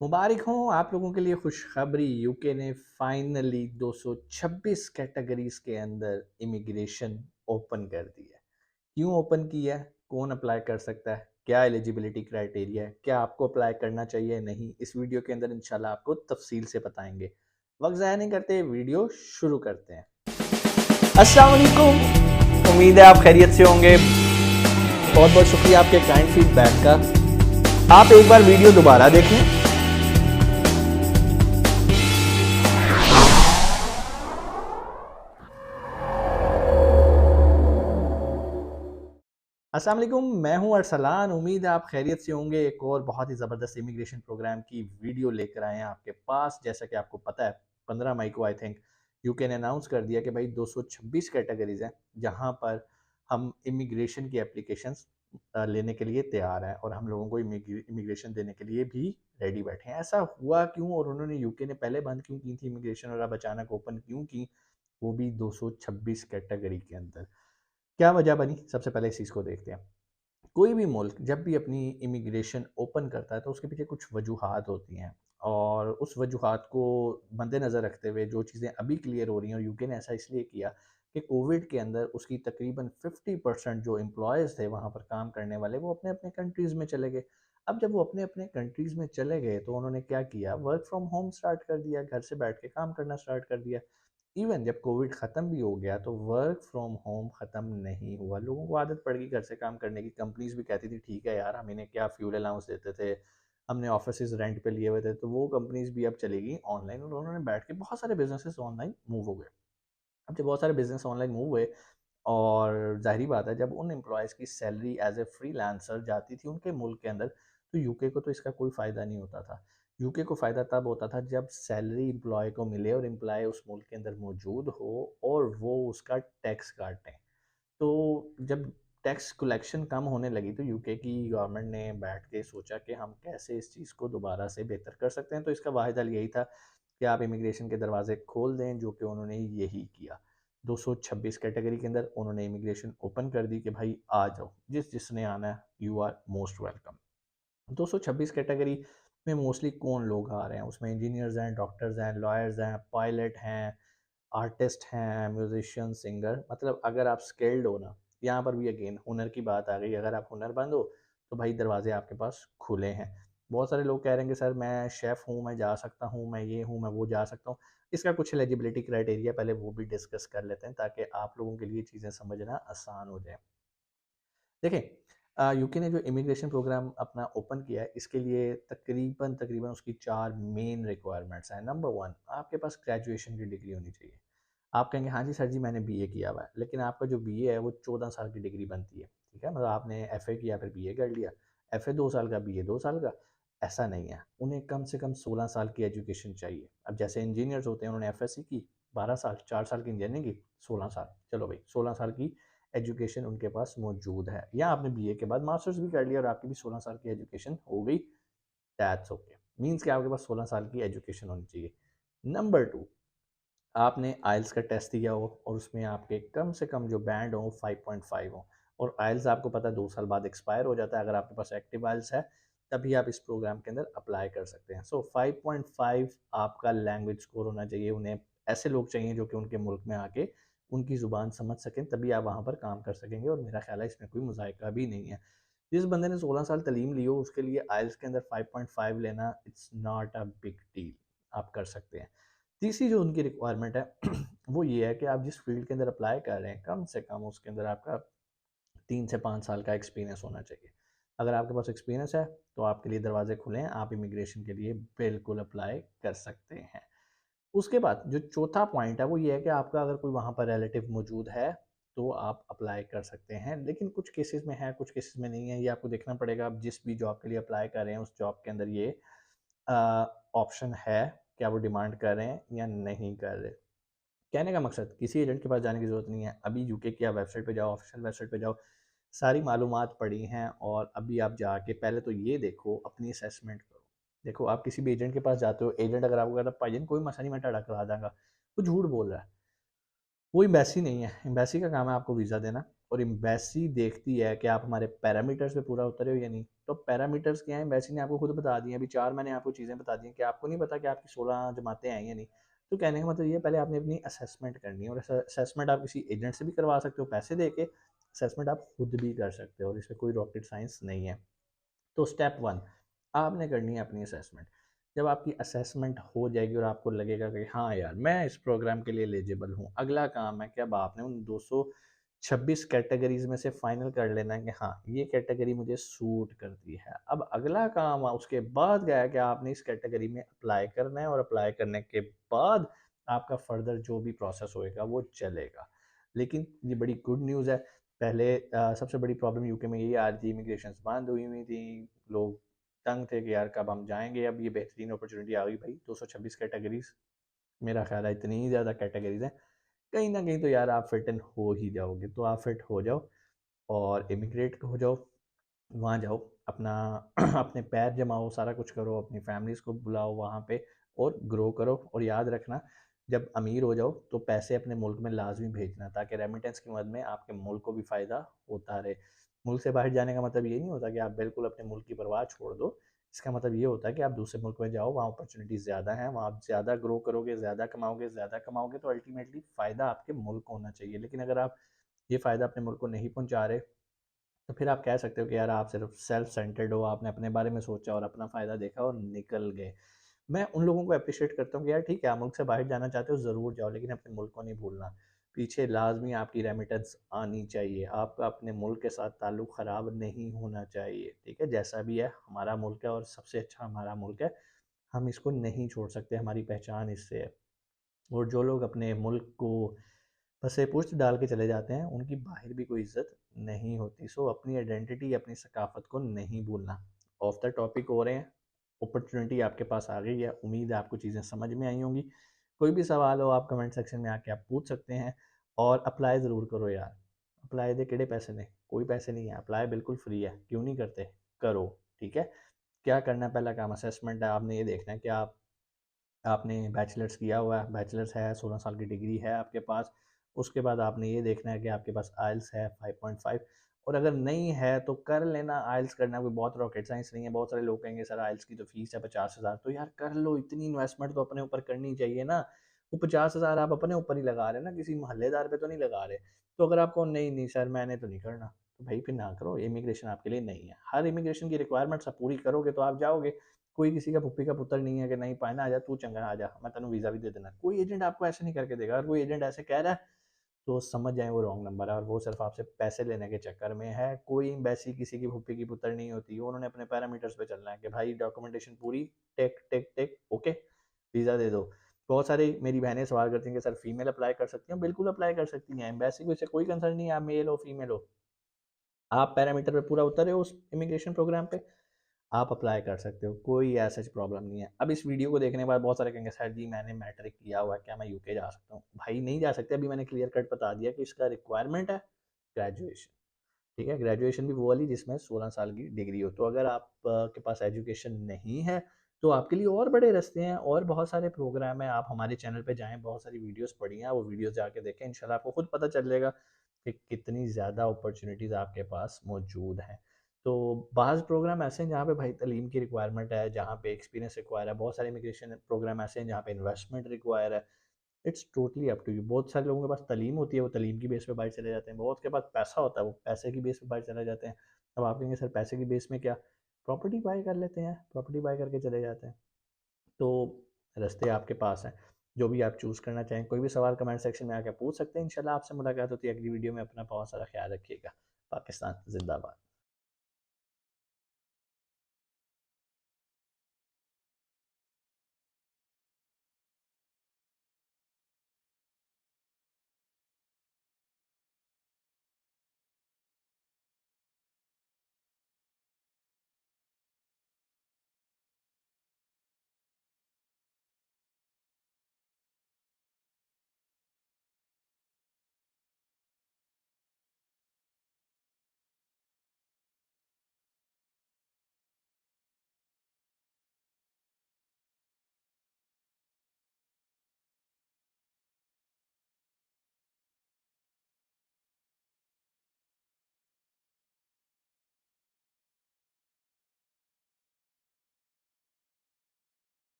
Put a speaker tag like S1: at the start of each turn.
S1: मुबारक हो आप लोगों के लिए खुशखबरी। यूके ने फाइनली 226 कैटेगरीज के अंदर इमिग्रेशन ओपन कर दी है। क्यों ओपन किया है, कौन अप्लाई कर सकता है, क्या एलिजिबिलिटी क्राइटेरिया है, क्या आपको अप्लाई करना चाहिए नहीं, इस वीडियो के अंदर इंशाल्लाह आपको तफसील से बताएंगे। वक्त ज़ाया नहीं करते, वीडियो शुरू करते हैं। अस्सलाम वालेकुम, उम्मीद है आप खैरियत से होंगे। बहुत बहुत शुक्रिया आपके काइंड फीडबैक का। आप एक बार वीडियो दोबारा देखें। अस्सलाम वालेकुम, मैं हूं अरसलान। उम्मीद है आप खैरियत से होंगे। एक और बहुत ही ज़बरदस्त इमिग्रेशन प्रोग्राम की वीडियो लेकर आए हैं आपके पास। जैसा कि आपको पता है, 15 मई को आई थिंक यूके ने अनाउंस कर दिया कि भाई 226 कैटेगरीज हैं जहां पर हम इमिग्रेशन की एप्लीकेशंस लेने के लिए तैयार हैं और हम लोगों को इमिग्रेशन देने के लिए भी रेडी बैठे हैं। ऐसा हुआ क्यों और उन्होंने यूके ने पहले बंद क्यों की थी इमिग्रेशन और अब अचानक ओपन क्यों की, वो भी 226 कैटेगरी के अंदर? क्या वजह बनी, सबसे पहले इस चीज़ को देखते हैं। कोई भी मुल्क जब भी अपनी इमिग्रेशन ओपन करता है तो उसके पीछे कुछ वजूहात होती हैं, और उस वजूहात को मद्देनज़र रखते हुए जो चीज़ें अभी क्लियर हो रही हैं, और यूके ने ऐसा इसलिए किया कि कोविड के अंदर उसकी तकरीबन 50% जो एम्प्लॉयज़ थे वहाँ पर काम करने वाले, वो अपने अपने कंट्रीज़ में चले गए। अब जब वो अपने अपने कंट्रीज़ में चले गए तो उन्होंने क्या किया, वर्क फ्रॉम होम स्टार्ट कर दिया, घर से बैठ के काम करना स्टार्ट कर दिया। इवन जब कोविड ख़त्म भी हो गया तो वर्क फ्रॉम होम ख़त्म नहीं हुआ। लोगों को आदत पड़ गई घर से काम करने की। कंपनीज़ भी कहती थी ठीक है यार, हम इन्हें क्या फ्यूल अलाउंस देते थे, हमने ऑफिसेज रेंट पे लिए हुए थे, तो वो कंपनीज़ भी अब चली गई ऑनलाइन और उन्होंने बैठ के बहुत सारे बिजनेसेस ऑनलाइन मूव हो गए। अब जब बहुत सारे बिजनेस ऑनलाइन मूव हुए, और ज़ाहिर बात है जब उन एम्प्लॉयज़ की सैलरी एज़ ए फ्रीलांसर जाती थी उनके मुल्क के अंदर, तो यूके को तो इसका कोई फ़ायदा नहीं होता था। यूके को फ़ायदा तब होता था जब सैलरी एम्प्लॉय को मिले और एम्प्लॉय उस मुल्क के अंदर मौजूद हो और वो उसका टैक्स काटें। तो जब टैक्स कलेक्शन कम होने लगी तो यूके की गवर्नमेंट ने बैठ के सोचा कि हम कैसे इस चीज़ को दोबारा से बेहतर कर सकते हैं। तो इसका वाहिद हल यही था कि आप इमिग्रेशन के दरवाजे खोल दें, जो कि उन्होंने यही किया। 226 कैटेगरी के अंदर उन्होंने इमिग्रेशन ओपन कर दी कि भाई आ जाओ, जिसने आना है you are most welcome. 226 category में मोस्टली कौन लोग आ रहे हैं, उसमें इंजीनियर्स हैं, डॉक्टर्स हैं, लॉयर्स हैं, पायलट हैं, आर्टिस्ट हैं, म्यूजिशियन, सिंगर। मतलब अगर आप स्किल्ड हो ना, यहाँ पर भी अगेन हुनर की बात आ गई। अगर आप हुनरमंद हो तो भाई दरवाजे आपके पास खुले हैं। बहुत सारे लोग कह रहे हैं कि सर मैं शेफ़ हूँ, मैं जा सकता हूँ, मैं ये हूँ, मैं वो जा सकता हूँ। इसका कुछ एलिजिबिलिटी क्राइटेरिया पहले वो भी डिस्कस कर लेते हैं ताकि आप लोगों के लिए चीज़ें समझना आसान हो जाए। देखें, यूके ने जो इमिग्रेशन प्रोग्राम अपना ओपन किया है, इसके लिए तकरीबन तकरीबन उसकी 4 मेन रिक्वायरमेंट्स हैं। नंबर 1, आपके पास ग्रेजुएशन की डिग्री होनी चाहिए। आप कहेंगे हाँ जी सर जी मैंने बीए किया हुआ है, लेकिन आपका जो बीए है वो 14 साल की डिग्री बनती है। ठीक है, मतलब आपने एफए किया फिर बीए कर लिया। एफए 2 साल का, बीए 2 साल का, ऐसा नहीं है। उन्हें कम से कम 16 साल की एजुकेशन चाहिए। अब जैसे इंजीनियर्स होते हैं, उन्होंने एफएससी की 12 साल, 4 साल की इंजीनियरिंग की, 16 साल, चलो भाई 16 साल की एजुकेशन उनके पास मौजूद है। या आपने बीए के बाद मास्टर्स भी कर लिया और आपकी भी 16 साल की एजुकेशन हो गई, दैट्स ओके। मीन्स कि आपके पास 16 साल की एजुकेशन होनी चाहिए। नंबर 2, आपने आइल्स का टेस्ट दिया हो और उसमें आपके कम से कम जो बैंड हो 5.5 हो। और आइल्स आपको पता है 2 साल बाद एक्सपायर हो जाता है। अगर आपके पास एक्टिव आइल्स है तभी आप इस प्रोग्राम के अंदर अप्लाई कर सकते हैं। सो 5.5 आपका लैंग्वेज स्कोर होना चाहिए। उन्हें ऐसे लोग चाहिए जो कि उनके मुल्क में आके उनकी ज़ुबान समझ सकें, तभी आप वहाँ पर काम कर सकेंगे। और मेरा ख्याल है इसमें कोई मुज़ायका भी नहीं है। जिस बंदे ने 16 साल तलीम ली हो उसके लिए आइल्स के अंदर 5.5 लेना it's not a big deal, आप कर सकते हैं। तीसरी जो उनकी रिक्वायरमेंट है वो ये है कि आप जिस फील्ड के अंदर अप्लाई कर रहे हैं कम से कम उसके अंदर आपका 3 से 5 साल का एक्सपीरियंस होना चाहिए। अगर आपके पास एक्सपीरियंस है तो आपके लिए दरवाजे खुले हैं, आप इमिग्रेशन के लिए बिल्कुल अप्लाई कर सकते हैं। उसके बाद जो चौथा पॉइंट है वो ये है कि आपका अगर कोई वहाँ पर रिलेटिव मौजूद है तो आप अप्लाई कर सकते हैं। लेकिन कुछ केसेस में है, कुछ केसेस में नहीं है। ये आपको देखना पड़ेगा। आप जिस भी जॉब के लिए अप्लाई कर रहे हैं उस जॉब के अंदर ये ऑप्शन है, क्या वो डिमांड कर रहे हैं या नहीं कर रहे। कहने का मकसद, किसी एजेंट के पास जाने की ज़रूरत नहीं है। अभी यूके की आप वेबसाइट पे जाओ, ऑफिशियल वेबसाइट पे जाओ, सारी मालूमात पड़ी हैं। और अभी आप जाके पहले तो ये देखो, अपनी असेसमेंट करो। देखो, आप किसी भी एजेंट के पास जाते हो, एजेंट अगर आपको कहता है भाईजान कोई मसला नहीं, मैं टड़ा करा दूंगा, वो झूठ बोल रहा है। वो एम्बेसी नहीं है। एम्बेसी का काम है आपको वीज़ा देना। और एम्बेसी देखती है कि आप हमारे पैरामीटर्स पे पूरा उतरे हो या नहीं। तो पैरामीटर्स क्या है, एम्बेसी ने आपको खुद बता दिए, अभी 4 मैंने आपको चीज़ें बता दी कि आपको नहीं पता कि आपकी 16 जमातें हैं या नहीं। तो कहने का मतलब ये पहले आपने अपनी असेसमेंट करनी है, और असेसमेंट आप किसी एजेंट से भी करवा सकते हो पैसे दे के, असेसमेंट आप खुद भी कर सकते हो और इसमें कोई रॉकेट साइंस नहीं है। तो स्टेप 1 आपने करनी है अपनी असेसमेंट। जब आपकी असेसमेंट हो जाएगी और आपको लगेगा कि हाँ यार मैं इस प्रोग्राम के लिए एलिजिबल हूँ, अगला काम है कि अब आपने उन 226 कैटेगरीज में से फाइनल कर लेना है कि हाँ ये कैटेगरी मुझे सूट करती है। अब अगला काम उसके बाद गया कि आपने इस कैटेगरी में अप्लाई करना है, और अप्लाई करने के बाद आपका फर्दर जो भी प्रोसेस होएगा वो चलेगा। लेकिन ये बड़ी गुड न्यूज़ है। पहले सबसे बड़ी प्रॉब्लम यूके में यही आ रही थी, इमिग्रेशन बंद हुई थी, लोग तंग थे कि यार कब हम जाएंगे। अब ये बेहतरीन अपॉर्चुनिटी आ गई भाई, 226 कैटेगरीज, मेरा ख्याल है इतनी ही ज़्यादा कैटेगरीज हैं, कहीं ना कहीं तो यार आप फिट इन हो ही जाओगे। तो आप फिट हो जाओ और इमिग्रेट हो जाओ, वहाँ जाओ, अपना अपने पैर जमाओ, सारा कुछ करो, अपनी फैमिलीज़ को बुलाओ वहाँ पे और ग्रो करो। और याद रखना, जब अमीर हो जाओ तो पैसे अपने मुल्क में लाजमी भेजना, ताकि रेमिटेंस की मदद में आपके मुल्क को भी फ़ायदा होता रहे। मुल्क से बाहर जाने का मतलब ये नहीं होता कि आप बिल्कुल अपने मुल्क की परवाह छोड़ दो। इसका मतलब ये होता है कि आप दूसरे मुल्क में जाओ, वहाँ अपॉर्चुनिटीज़ ज़्यादा हैं, वहाँ आप ज़्यादा ग्रो करोगे, ज़्यादा कमाओगे तो अल्टीमेटली फ़ायदा आपके मुल्क को होना चाहिए। लेकिन अगर आप ये फ़ायदा अपने मुल्क को नहीं पहुँचा रहे, तो फिर आप कह सकते हो कि यार आप सिर्फ सेल्फ सेंटर्ड हो, आपने अपने बारे में सोचा और अपना फ़ायदा देखा और निकल गए। मैं उन लोगों को अप्रिशिएट करता हूँ कि यार ठीक है, आप मुल्क से बाहर जाना चाहते हो ज़रूर जाओ, लेकिन अपने मुल्क को नहीं भूलना। पीछे लाजमी आपकी रेमिटेंस आनी चाहिए, आपका अपने मुल्क के साथ ताल्लुक़ ख़राब नहीं होना चाहिए। ठीक है, जैसा भी है हमारा मुल्क है और सबसे अच्छा हमारा मुल्क है, हम इसको नहीं छोड़ सकते, हमारी पहचान इससे है। और जो लोग अपने मुल्क को बस एक पोस्ट डाल के चले जाते हैं, उनकी बाहर भी कोई इज्जत नहीं होती। सो अपनी आइडेंटिटी, अपनी सकाफत को नहीं भूलना। ऑफ द टॉपिक हो रहे हैं, अपॉर्चुनिटी आपके पास आ गई है, उम्मीद है आपको चीज़ें समझ में आई होंगी। कोई भी सवाल हो आप कमेंट सेक्शन में आके आप पूछ सकते हैं, और अप्लाई ज़रूर करो यार। अप्लाई दे किड़े पैसे ने, कोई पैसे नहीं है, अप्लाई बिल्कुल फ्री है, क्यों नहीं करते, करो। ठीक है, क्या करना है, पहला काम असेसमेंट है, आपने ये देखना है कि आपने बैचलर्स किया हुआ है, बैचलर्स है, 16 साल की डिग्री है आपके पास। उसके बाद आपने ये देखना है कि आपके पास आइल्स है 5.5, और अगर नहीं है तो कर लेना। आइल्स करना कोई बहुत रॉकेट साइंस नहीं है। बहुत सारे लोग कहेंगे सर आइल्स की तो फीस है 50,000, तो यार कर लो, इतनी इन्वेस्टमेंट तो अपने ऊपर करनी चाहिए ना। वो 50,000 आप अपने ऊपर ही लगा रहे हैं ना, किसी मोहल्लेदार पे तो नहीं लगा रहे। तो अगर आपको नहीं नहीं सर मैंने तो नहीं करना, तो भाई फिर ना करो, इमिग्रेशन आपके लिए नहीं है। हर इमिग्रेशन की रिक्वायरमेंट्स आप पूरी करोगे तो आप जाओगे। कोई किसी का पुप्पी का पुत्र नहीं है कि नहीं पाना आ जा, तू चंगा आ जा, मैं तेनों वीज़ा भी दे देना। कोई एजेंट आपको ऐसे नहीं करके देगा। अगर कोई एजेंट ऐसे कह रहा है तो समझ जाएँ वो रॉन्ग नंबर है, और वो सिर्फ़ आपसे पैसे लेने के चक्कर में है। कोई एम्बेसी किसी की फूफी की पुत्र नहीं होती। उन्होंने अपने पैरामीटर्स पे चलना है कि भाई डॉक्यूमेंटेशन पूरी, टिक, टिक, टिक, ओके, वीज़ा दे दो। बहुत सारी मेरी बहनें सवाल करती हैं कि सर फीमेल अप्लाई कर सकती हैं? बिल्कुल अप्लाई कर सकती हैं। एम्बेसी को इससे कोई कंसर्न नहीं है आप मेल हो, फीमेल हो। आप पैरामीटर पे पूरा उतरे हो उस इमिग्रेशन प्रोग्राम पे, आप अप्लाई कर सकते हो, कोई ऐसा प्रॉब्लम नहीं है। अब इस वीडियो को देखने के बाद बहुत सारे कहेंगे सर जी मैंने मैट्रिक किया हुआ है, क्या मैं यूके जा सकता हूँ? भाई नहीं जा सकते, अभी मैंने क्लियर कट बता दिया कि इसका रिक्वायरमेंट है ग्रेजुएशन। ठीक है, ग्रेजुएशन भी वो वाली जिसमें 16 साल की डिग्री हो। तो अगर आप के पास एजुकेशन नहीं है तो आपके लिए और बड़े रास्ते हैं, और बहुत सारे प्रोग्राम हैं। आप हमारे चैनल पे जाएँ, बहुत सारी वीडियोज़ पड़ी हैं, वो वीडियोज़ जाके देखें, इंशाल्लाह आपको खुद पता चलेगा कि कितनी ज़्यादा अपॉर्चुनिटीज़ आपके पास मौजूद हैं। तो बाज़ प्रोग्राम ऐसे हैं जहाँ पे भाई तालीम की रिक्वायरमेंट है, जहाँ पे एक्सपीरियंस रिक्वायर है। बहुत सारे इमिग्रेशन प्रोग्राम ऐसे हैं जहाँ पे इन्वेस्टमेंट रिक्वायर है। It's totally up to you. बहुत सारे लोगों के पास तालीम होती है, वो तालीम की बेस पे बाहर चले जाते हैं। बहुत के पास पैसा होता है, वो पैसे की बेस पे बाहर चले जाते हैं। अब आप कहेंगे सर पैसे की बेस में क्या, प्रॉपर्टी बाय कर लेते हैं, प्रॉपर्टी बाय करके चले जाते हैं। तो रास्ते आपके पास हैं, जो भी आप चूज़ करना चाहें। कोई भी सवाल कमेंट सेक्शन में आके पूछ सकते हैं। इंशाल्लाह आपसे मुलाकात होती है अगली वीडियो में। अपना बहुत सारा ख्याल रखिएगा। पाकिस्तान जिंदाबाद।